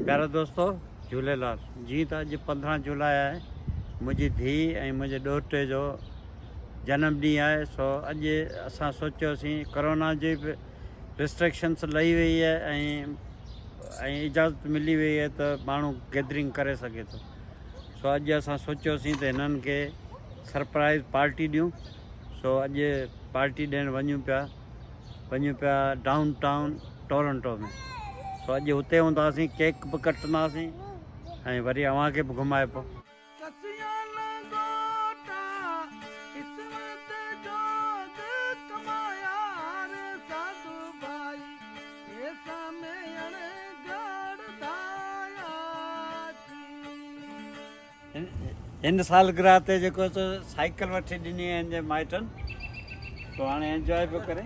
प्यारा दोस्तों झूलेलाल जी। तो अॼु 15 जुलाई आहे, मुंहिंजी धीउ ऐं मुंहिंजे ॾोहिटे जो जनम ॾींहुं आहे। सो अॼु असां सोचियोसीं कोरोना जी बि रिस्ट्रिक्शन्स लही वई आहे ऐं इजाज़त मिली वई आहे त माण्हू गैदरिंग करे सघे थो। सो अॼु असां सोचियोसीं त हिननि खे सरप्राइज़ पार्टी ॾियूं। सो अॼु पार्टी ॾियणु वञूं पिया डाउन टाउन टोरंटो में। सो अॼु हुते हूंदासीं, केक बि कटंदासीं ऐं वरी अव्हांखे बि घुमाए पोइ। हिन सालगिरह ते जेको साइकिल वठी ॾिनी आहे हिन जे माइटनि, तो हाणे एंजॉय पियो करे।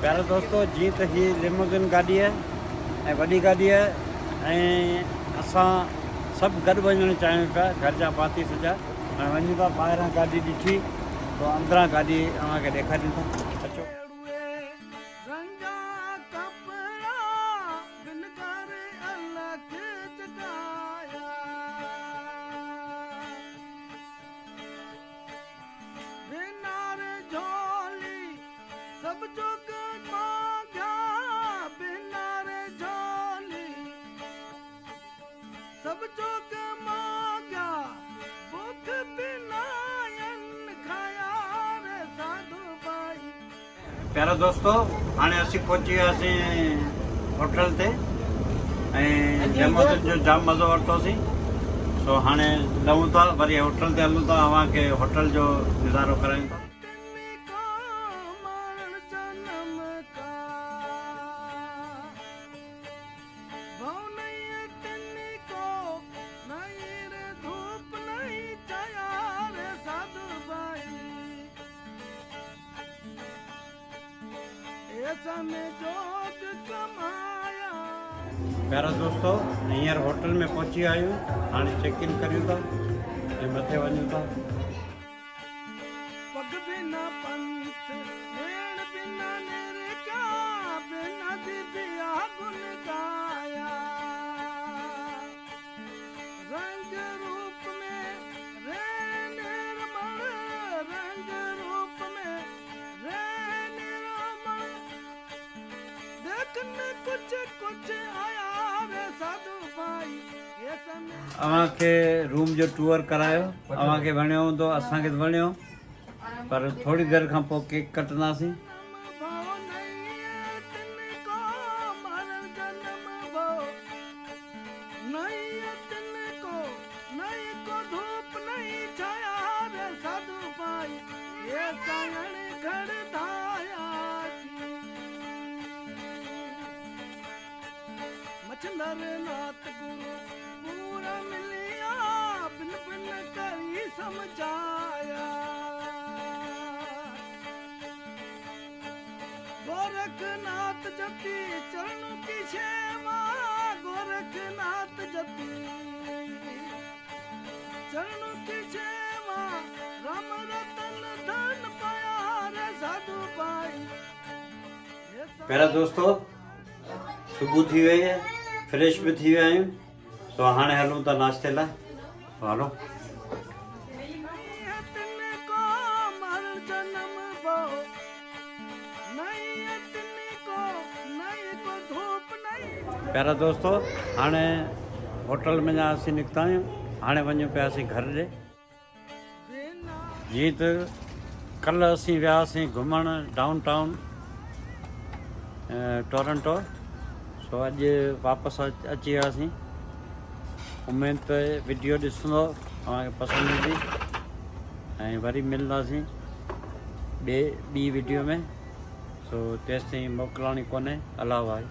प्यारे दोस्तों जी तो ही लिमोजिन गाड़ी है ऐं वॾी गाड़ी है ऐं असां सभु गॾु वञणु चाहियूं पिया, घर जा भाती सॼा। हाणे वञूं था, ॿाहिरां गाॾी ॾिठी तो अंदरां गाॾी अव्हांखे ॾेखारियूं था। अचो। प्यारा दोस्तों हाणे असीं पहुची वियासीं होटल ते ऐं लिमोजिन जो जाम मज़ो वरितोसीं। सो हाणे लहूं था, वरी होटल ते हलूं था, अव्हांखे होटल जो नज़ारो करायूं था। प्यारा दोस्तों हींअर होटल में पहुची आहियूं, हाणे चेक इन करियूं था ऐं मथे वञूं था। अव्हांखे रूम जो टूर करायो, अव्हांखे वणियो हूंदो, असांखे वणियो, पर थोड़ी देर खां पोइ केक कटंदासीं। नाथ गुरु पूरा मिलिया, बिन बिन करी समझाया। गोरखनाथ जपी चरण की सेवा, गोरखनाथ जपी चरण की सेवा, राम रतन धन पाया रे साधु पाई। प्यारा दोस्तों सुबह थी वही है, फ्रेश भी थी विया आहियूं। सो हाणे हलूं था नाश्ते लाइ। हलो। प्यारा दोस्तों हाणे होटल में असीं निकिता आहियूं, हाणे वञूं पियासीं घर ॾे। जीअं त कल्ह असीं वियासीं घुमणु डाउन टाउन टोरंटो। सो अॼु वापसि अची वियासीं। उमेद त वीडियो ॾिसंदो, तव्हांखे पसंदि ईंदी ऐं वरी मिलंदासीं ॿी वीडियो में। सो तेसिताईं मोकिलाणी कोन्हे। अलाह भाई।